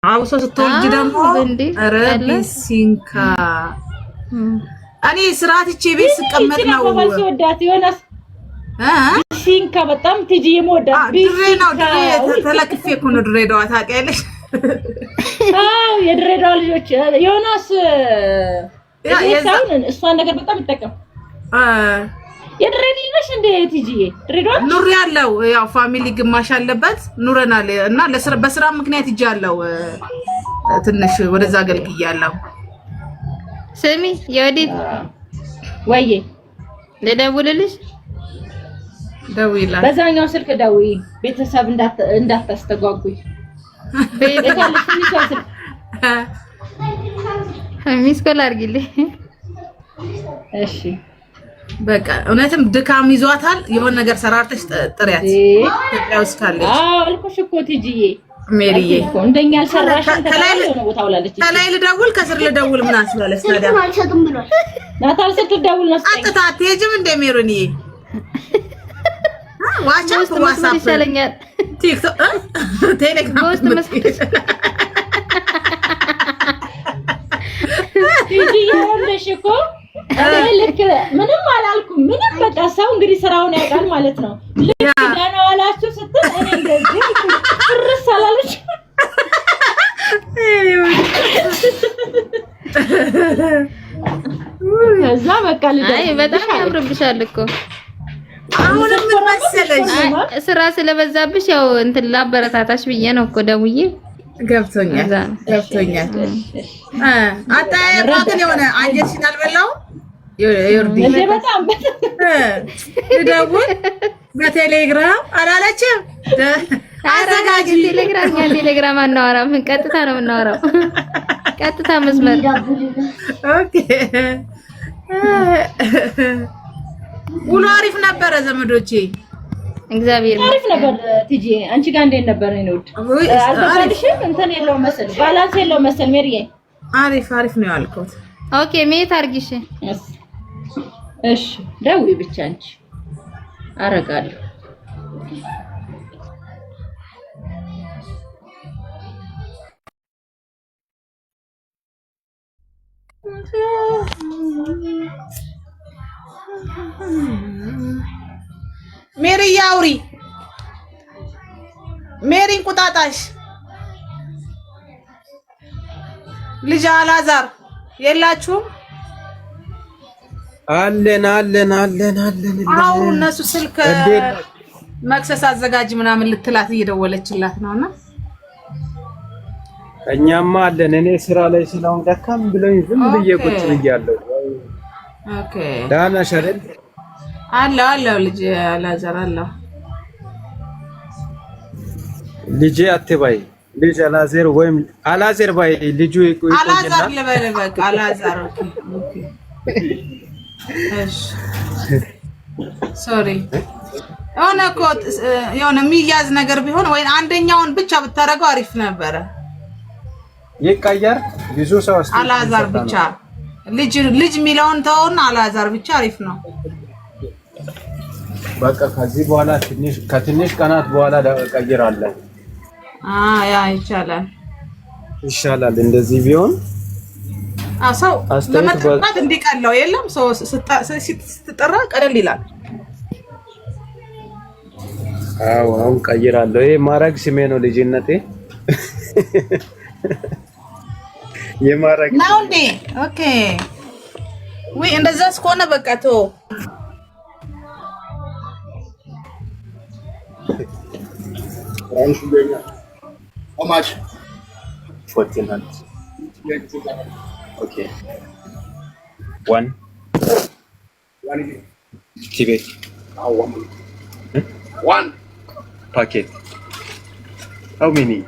አውሶ ስትወልጂ ደግሞ ረቢሲንካ እኔ ስራትቼ ቤት ስቀመጥ ነው ወዳት ዮናስ ሲንካ በጣም ትጂ የሞዳት ድሬዳዋ ተለክፌ እኮ ነው ድሬዳዋ ታውቂያለሽ? አዎ የድሬዳዋ ልጆች ዮናስ እሷን ነገር በጣም ይጠቀም የድሬዳዋ ልጅ እንደ ትጂ ድሬዳዋ ኑር ያለው ያው ፋሚሊ ግማሽ አለበት ኑረናል እና በስራ ምክንያት ይጃለው ትንሽ ወደዛ አገልግያለሁ። ስሚ የወዲት ወይዬ ለደውልልሽ ደውይላ በዛኛው ስልክ ደውይ ቤተሰብ እንዳታስተጓጉይ ቤታለሽ ሚስኮል አድርጊልኝ እሺ በቃ እውነትም ድካም ይዟታል የሆነ ነገር ሰራርተሽ ጥሪያት ኢትዮጵያውስ ካለች አልኩሽ እኮ ትጂዬ ሜሪዬ እንደኛ አልሰራሽም ተላልቶ ነው ታውላለች ከላይ ልደውል ከስር ልደውል ምን አስባለች ታዲያ አልሰጥም ብሏል ናታል ስትደውል ነው አጥታ አትሄጂም እንደ ሜሮንዬ ዋትስአፕ ይሻለኛል ቲክቶክ ቴሌግራም ትጂዬ ወለሽ እኮ ልክ ምንም አላልኩም ምንም በቃ ሰው እንግዲህ ስራውን ያውቃል ማለት ነው ልክ ደህና ዋላችሁ ስትል እኔ እንደዚህ ፍርስ አላለች ከዛ በቃ አይ በጣም ያምርብሻል እኮ አሁን ምን መሰለሽ ስራ ስለበዛብሽ ያው እንትን ላበረታታሽ ብዬ ነው እኮ ደውዬ ገብቶኛል አታየው የሆነ አንጀትሽን አልበላው ይርዲ በጣም ደውል በቴሌግራም አላለችም አዘጋጅ ቴሌግራም አናወራም ቀጥታ ነው የምናወራው ቀጥታ መስመር ኦኬ ውሎ አሪፍ ነበረ ዘመዶቼ እግዚአብሔር አሪፍ ነበር ትጂ አንቺ ጋር እንዴት ነበር ነው አልተባልሽም እንትን የለው መሰል ባላንስ የለው መሰል ሜሪዬ አሪፍ ነው ያልኩት ኦኬ ሜት አርጊሽ እሺ ደውይ ብቻ አንቺ አረጋለሁ ሜሪ ያውሪ ሜሪን ቁጣጣሽ ልጅ አላዛር የላችሁም አለን አሁን እነሱ ስልክ መክሰስ አዘጋጅ ምናምን ልትላት እየደወለችላት ነውና እኛማ አለን እኔ ስራ ላይ ስለሆነ ደካም ብሎኝ ዝም ብዬ ቁጭ ብያለሁ ኦኬ ዳና ሸረል አለው ልጅ አላዛር አለው ልጅ አትባይ ልጅ አላዛር ወይም አላዛር ባይ ልጁ ይቆይና አላዛር ለበለ በቃ አላዛር ኦኬ እሺ ሶሪ የሆነ የሚያዝ ነገር ቢሆን ወይ አንደኛውን ብቻ ብታረገው አሪፍ ነበረ ይቀየር ብዙ ሰው አላዛር ብቻ ልጅ ሚለውን ተውና አላዛር ብቻ አሪፍ ነው በቃ ከዚህ በኋላ ከትንሽ ቀናት በኋላ ቀይራለሁ ያ ይሻላል እንደዚህ ቢሆን ሰው ለመጥራት እንዲቀለው የለም ሰው ስትጠራ ቀለል ይላል አሁን ቀይራለሁ ይሄ ማረግ ስሜ ነው ልጅነቴ የማረግ ነው እንዴ ኦኬ ወይ እንደዛ እስከሆነ በቃ ተው How much? 1400. Okay. One. Tibet. One. Packet. How many?